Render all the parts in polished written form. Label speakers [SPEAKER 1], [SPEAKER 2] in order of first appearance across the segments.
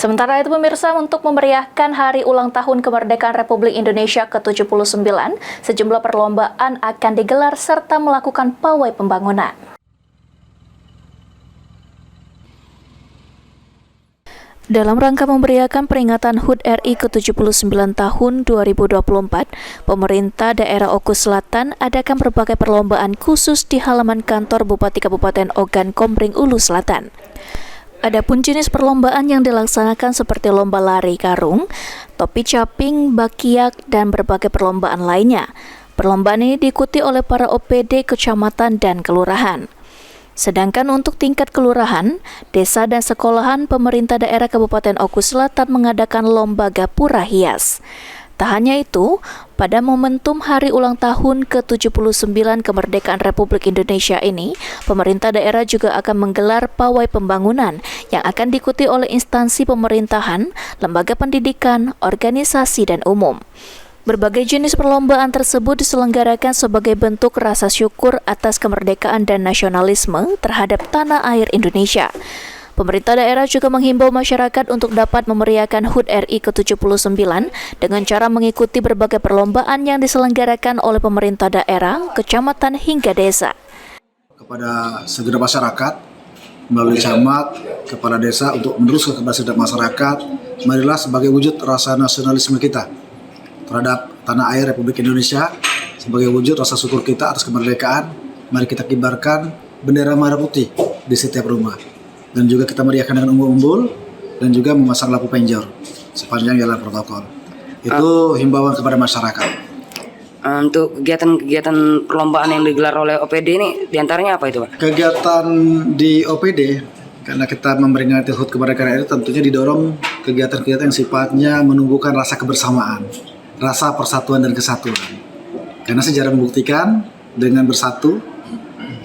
[SPEAKER 1] Sementara itu pemirsa, untuk memeriahkan hari ulang tahun kemerdekaan Republik Indonesia ke-79, sejumlah perlombaan akan digelar serta melakukan pawai pembangunan. Dalam rangka memeriahkan peringatan HUT RI ke-79 tahun 2024, pemerintah daerah Oku Selatan adakan berbagai perlombaan khusus di halaman kantor Bupati Kabupaten Ogan Komering Ulu Selatan. Adapun jenis perlombaan yang dilaksanakan seperti lomba lari karung, topi caping, bakiak, dan berbagai perlombaan lainnya. Perlombaan ini diikuti oleh para OPD kecamatan dan kelurahan. Sedangkan untuk tingkat kelurahan, desa dan sekolahan, pemerintah daerah Kabupaten Oku Selatan mengadakan lomba gapura hias. Tak hanya itu, pada momentum hari ulang tahun ke-79 kemerdekaan Republik Indonesia ini, pemerintah daerah juga akan menggelar pawai pembangunan yang akan diikuti oleh instansi pemerintahan, lembaga pendidikan, organisasi, dan umum. Berbagai jenis perlombaan tersebut diselenggarakan sebagai bentuk rasa syukur atas kemerdekaan dan nasionalisme terhadap tanah air Indonesia. Pemerintah daerah juga menghimbau masyarakat untuk dapat memeriahkan HUT RI ke-79 dengan cara mengikuti berbagai perlombaan yang diselenggarakan oleh pemerintah daerah, kecamatan, hingga desa.
[SPEAKER 2] Kepada segenap masyarakat, melalui camat, kepala desa untuk meneruskan kepada segenap masyarakat, marilah sebagai wujud rasa nasionalisme kita terhadap tanah air Republik Indonesia, sebagai wujud rasa syukur kita atas kemerdekaan, mari kita kibarkan bendera merah putih di setiap rumah. Dan juga kita meriahkan dengan umbul-umbul dan juga memasang lampu penjor sepanjang jalan protokol. Itu himbauan kepada masyarakat.
[SPEAKER 3] Untuk kegiatan-kegiatan perlombaan yang digelar oleh OPD ini diantaranya apa itu, Pak?
[SPEAKER 2] Kegiatan di OPD, karena kita memperingati HUT kemerdekaan RI, tentunya didorong kegiatan-kegiatan yang sifatnya menumbuhkan rasa kebersamaan, rasa persatuan dan kesatuan. Karena sejarah membuktikan dengan bersatu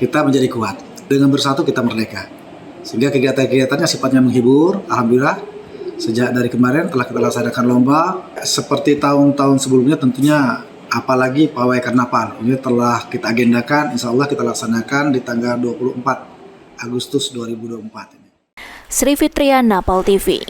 [SPEAKER 2] kita menjadi kuat, dengan bersatu kita merdeka. Sehingga kegiatan-kegiatannya sifatnya menghibur. Alhamdulillah sejak dari kemarin telah kita laksanakan lomba seperti tahun-tahun sebelumnya, tentunya apalagi pawai karnaval ini telah kita agendakan, insya Allah kita laksanakan di tanggal 24 Agustus 2024.
[SPEAKER 1] Sri Fitriana, PAL TV.